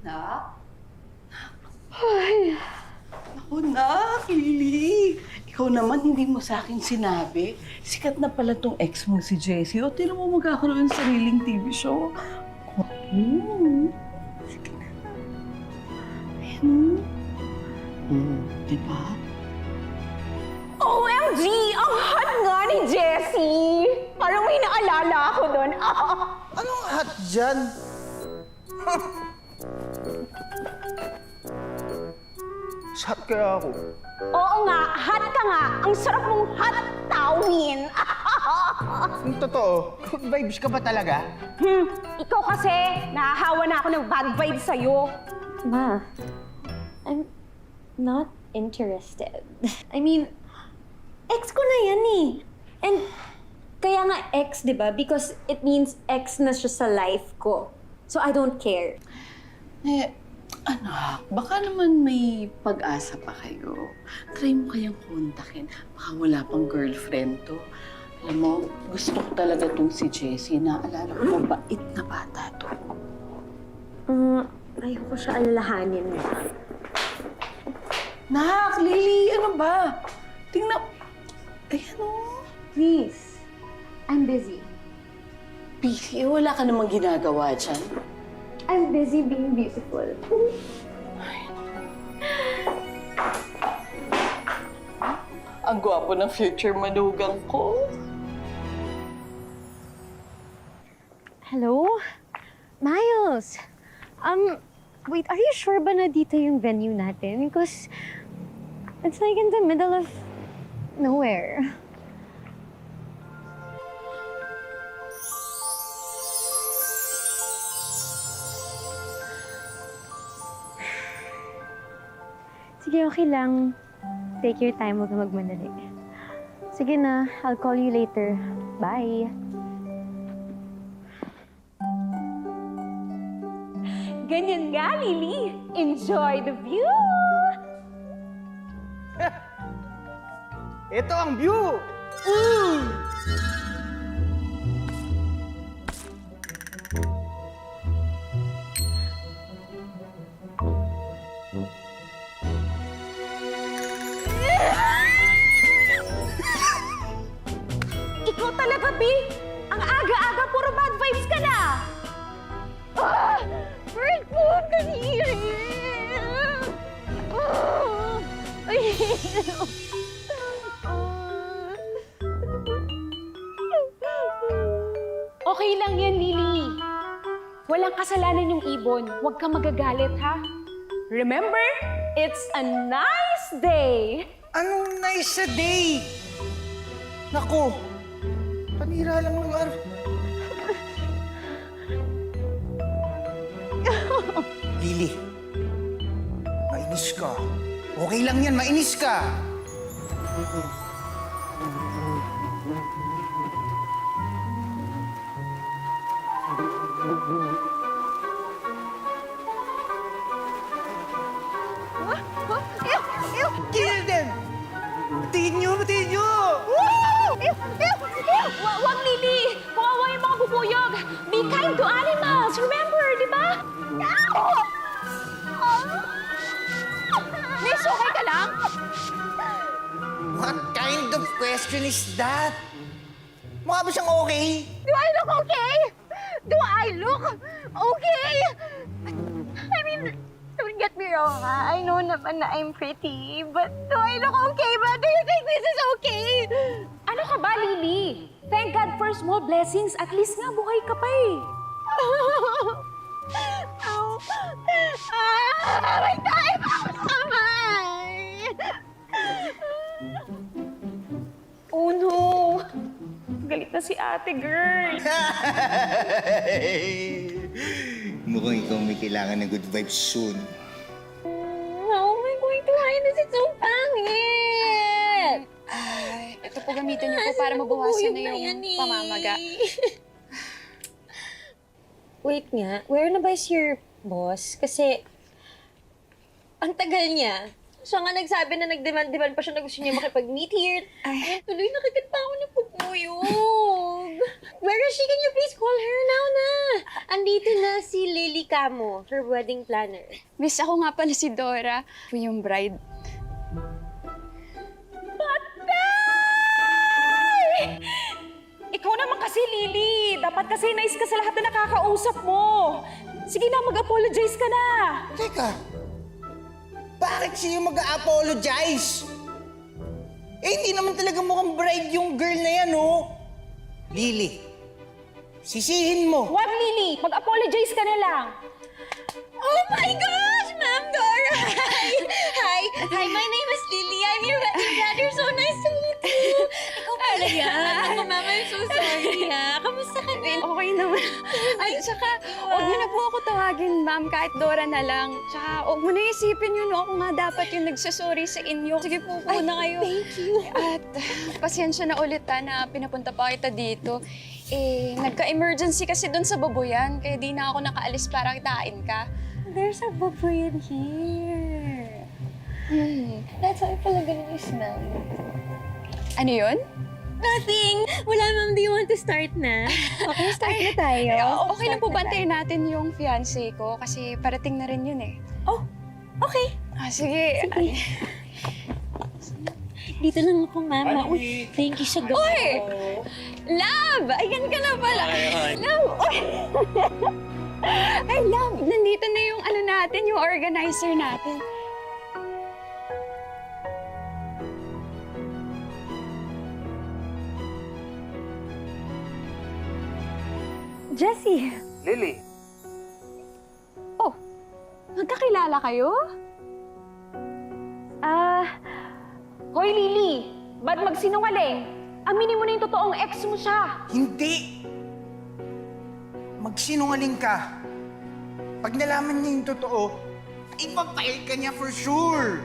Nak? Ay, ako nak, Lily. Ikaw naman, hindi mo sa akin sinabi. Sikat na pala tong ex mo si Jessie. O, tinan mo magkakaroon ng sariling TV show. Sige na. Ayan. Diba? OMG! Ang hot nga ni Jessie! Parang may naalala ako doon. Anong hot dyan? Hot kaya ako? Oo nga, hot ka nga. Ang sarap mong hot tawin. Yung totoo, good vibes ka ba talaga? Ikaw kasi, nahahawa na ako ng bad vibes sa'yo. Ma, I'm not interested. I mean, ex ko na yan eh. And kaya nga ex, di ba? Because it means ex na siya sa life ko. So I don't care. Anak, baka naman may pag-asa pa kayo. Try mo kayang kontakin. Baka wala pang girlfriend to. Alam mo, gusto ko talaga tong si Jessie. Naalala ko, mabait na bata to. Ayoko siya alalahanin. Nak, Lily, ano ba? Tingnan. Ayan o. Please. I'm busy. Busy, wala ka namang ginagawa dyan. I'm busy being beautiful. Ang gwapo ng future manugang ko. Hello? Miles! Wait, are you sure ba na dito yung venue natin? Because it's like in the middle of nowhere. Sige, okay lang. Take your time, huwag ka magmadali. Sige na, I'll call you later. Bye! Ganyan nga, Lily. Enjoy the view! Ito ang view! Ikaw talaga, B! Ang aga-aga, puro bad vibes ka na! Break mo kasi! Okay lang yan, Lily. Walang kasalanan yung ibon. Huwag kang magagalit, ha? Remember, it's a nice day! Anong nice a day? Naku, panira lang ng araw. Lily, mainis ka. Okay lang yan, mainis ka. Kill them! Tingin nyo, tingin nyo! Wag, Lily! Kawawa yung mga bubuyog! Be kind to animals! Remember, di ba? Miss, okay ka lang? What kind of question is that? Mukha ba siyang okay? Do I look okay? Do I look okay? I mean, don't get me wrong, ha? I know naman na I'm pretty, but do I look okay ba? Do you think this is okay? Ano ka ba, Lily? Thank God for small blessings. At least nga, buhay ka pa eh. May tayo pa ako sa kamay! Oh no! Galit na si ate, girl. Mukhang ikaw may kailangan ng good vibes soon. How am I going to hide this? It's so pangit! Ay, ito po gamitin niyo po para mabawasan na yung pamamaga. Wait nga, where na ba is your boss? Kasi, ang tagal niya. Siya nga nagsabi na nagdemand-demand pa siya na gusto niya makipag-meet here. Ay, tuloy nakikita pa ako ng pupuyog. Where is she? Can you please call her now na? Andito na si Lily Camo, her wedding planner. Miss, ako nga pala si Dora, yung bride. Ikaw naman kasi, Lily. Dapat kasi nice ka sa lahat na nakakausap mo. Sige na, mag-apologize ka na. Teka, bakit siya yung mag-a-apologize? Eh, hindi naman talaga mukhang bride yung girl na yan, oh. Lily, sisihin mo. Wag, Lily. Mag-apologize ka na lang. Oh my gosh, Ma'am Dora! Hi! Hi, my name is Lily. I'm your wedding planner. So nice to meet you. Ikaw pala yan. Ako, Ma'am, I'm so sorry, ha. Kamusta ka na? Okay naman. At saka, huwag niyo na po ako tawagin, ma'am, kahit Dora na lang. Tsaka, huwag mo na isipin yun, no? Ako nga dapat yung nagsasorry sa inyo. Sige po na kayo. Thank you. At pasensya na ulit na pinapunta pa kita dito. Eh, nagka-emergency kasi doon sa baboyan, kaya di na ako nakaalis para kitain ka. There's a baboyan here. That's why pala ganun yung smell. Ano yun? Nothing! Wala, Ma'am. Do you want to start na? Okay, start na tayo. Okay lang po bantayan natin yung fiancé ko kasi parating na rin yun eh. Oh, okay. Sige. Sige. Dito lang ako, Mama. Uy, thank you sa gabi. Uy! Love! Ayan ka na pala. Love! Uy! Ay, love! Nandito na yung ano natin, yung organizer natin. Jessie. Lily. Oh, magkakilala kayo? Hoy, Lily. Ba't magsinungaling? Aminin mo na yung totoong ex mo siya. Hindi! Magsinungaling ka. Pag nalaman niya yung totoo, ipapail ka niya for sure.